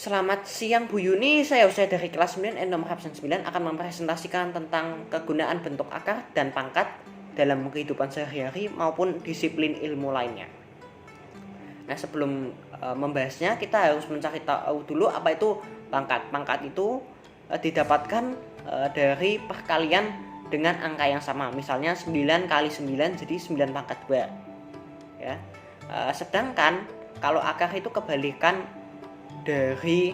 Selamat siang Bu Yuni, saya Usia dari kelas 9 dan nomor absen 9 akan mempresentasikan tentang kegunaan bentuk akar dan pangkat dalam kehidupan sehari-hari maupun disiplin ilmu lainnya. Nah, sebelum membahasnya kita harus mencari tahu dulu apa itu pangkat. Pangkat itu didapatkan dari perkalian dengan angka yang sama. Misalnya 9 kali 9 jadi 9 pangkat 2. Ya. Sedangkan kalau akar itu kebalikan dari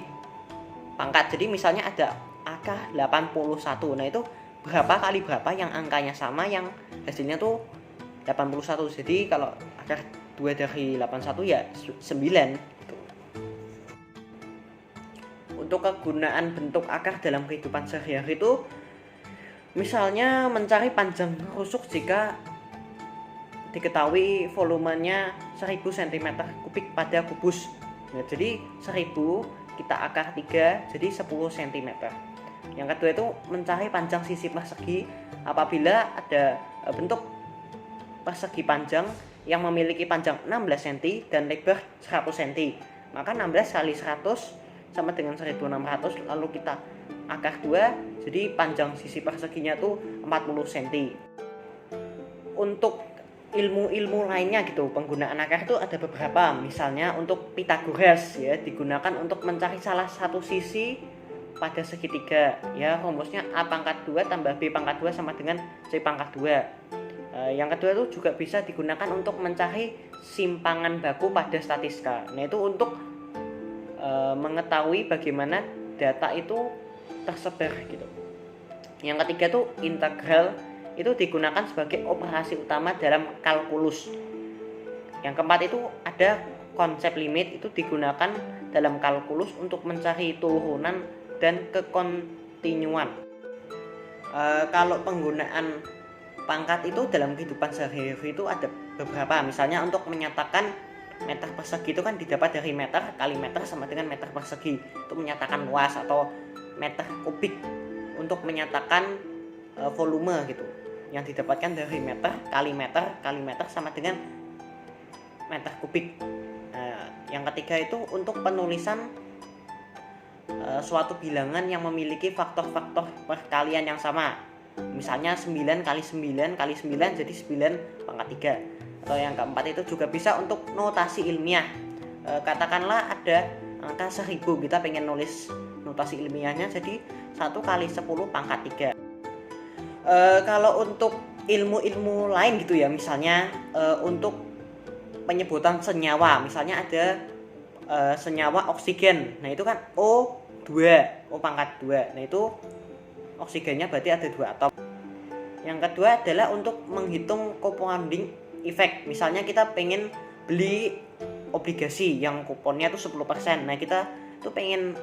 pangkat. Jadi misalnya ada akar 81. Nah, itu berapa kali berapa yang angkanya sama yang hasilnya tuh 81. Jadi kalau akar 2 dari 81 ya 9 gitu. Untuk kegunaan bentuk akar dalam kehidupan sehari-hari itu misalnya mencari panjang rusuk jika diketahui volumenya 1000 cm3 pada kubus. Nah, jadi 1000 kita akar 3 jadi 10 cm. Yang kedua itu mencari panjang sisi persegi apabila ada bentuk persegi panjang yang memiliki panjang 16 cm dan lebar 100 cm. Maka 16 kali 100 sama dengan 1600, lalu kita akar 2 jadi panjang sisi perseginya tuh 40 cm. Untuk ilmu-ilmu lainnya gitu, penggunaan akar itu ada beberapa. Misalnya untuk Pythagoras ya, digunakan untuk mencari salah satu sisi pada segitiga ya. Rumusnya A pangkat 2 tambah B pangkat 2 sama dengan C pangkat 2. Yang kedua itu juga bisa digunakan untuk mencari simpangan baku pada statistika. Nah, itu untuk mengetahui bagaimana data itu tersebar gitu. Yang ketiga tuh integral, itu digunakan sebagai operasi utama dalam kalkulus. Yang keempat itu ada konsep limit, itu digunakan dalam kalkulus untuk mencari turunan dan kekontinuan. Kalau penggunaan pangkat itu dalam kehidupan sehari-hari itu ada beberapa. Misalnya untuk menyatakan meter persegi itu kan didapat dari meter kali meter sama dengan meter persegi, itu menyatakan luas, atau meter kubik untuk menyatakan volume gitu, yang didapatkan dari meter kali meter sama dengan meter kubik. Yang ketiga itu untuk penulisan suatu bilangan yang memiliki faktor-faktor perkalian yang sama. Misalnya 9 kali 9 kali 9 jadi 9 pangkat 3. Atau yang keempat itu juga bisa untuk notasi ilmiah. Katakanlah ada angka 1000, kita pengen nulis notasi ilmiahnya jadi 1 kali 10 pangkat 3. Kalau untuk ilmu-ilmu lain gitu ya, misalnya untuk penyebutan senyawa, misalnya ada senyawa oksigen. Nah, itu kan O2, O pangkat 2. Nah, itu oksigennya berarti ada 2 atom. Yang kedua adalah untuk menghitung compounding effect. Misalnya kita pengen beli obligasi yang kuponnya tuh 10%. Nah, kita tuh pengen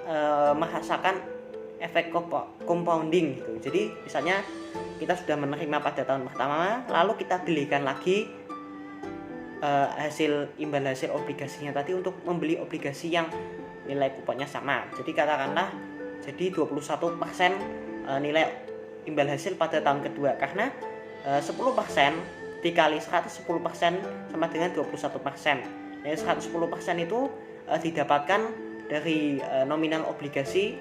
merasakan efek compounding gitu. Jadi misalnya kita sudah menerima pada tahun pertama, lalu kita belikan lagi imbal hasil obligasinya tadi untuk membeli obligasi yang nilai kuponnya sama. Jadi katakanlah jadi 21% nilai imbal hasil pada tahun kedua, karena 10% dikali 100, 10% sama dengan 21%. Jadi 110% itu didapatkan dari nominal obligasi,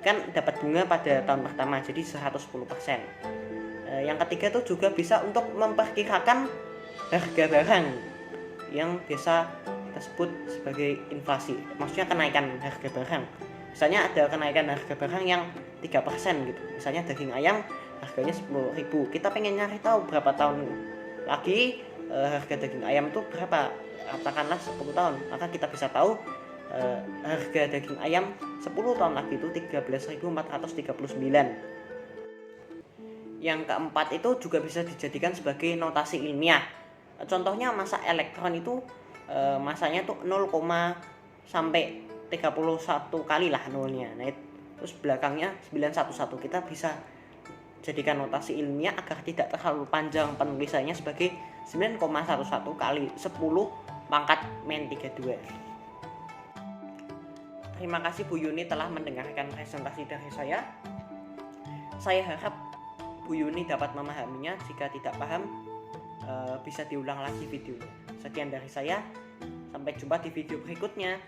kan dapat bunga pada tahun pertama jadi 110%. Yang ketiga itu juga bisa untuk memperkirakan harga barang yang biasa kita sebut sebagai inflasi, maksudnya kenaikan harga barang. Misalnya ada kenaikan harga barang yang 3% gitu, misalnya daging ayam harganya 10.000, kita pengen nyari tahu berapa tahun lagi harga daging ayam itu berapa, katakanlah 10 tahun, maka kita bisa tahu harga daging ayam 10 tahun lagi itu 13.439. Yang keempat itu juga bisa dijadikan sebagai notasi ilmiah. Contohnya massa elektron itu masanya tuh 0, sampai 31 kali lah nolnya. Nah, terus belakangnya 911. Kita bisa jadikan notasi ilmiah agar tidak terlalu panjang penulisannya sebagai 9,11 kali 10 pangkat min 32. Terima kasih Bu Yuni telah mendengarkan presentasi dari saya. Saya harap Bu Yuni dapat memahaminya. Jika tidak paham, bisa diulang lagi videonya. Sekian dari saya, sampai jumpa di video berikutnya.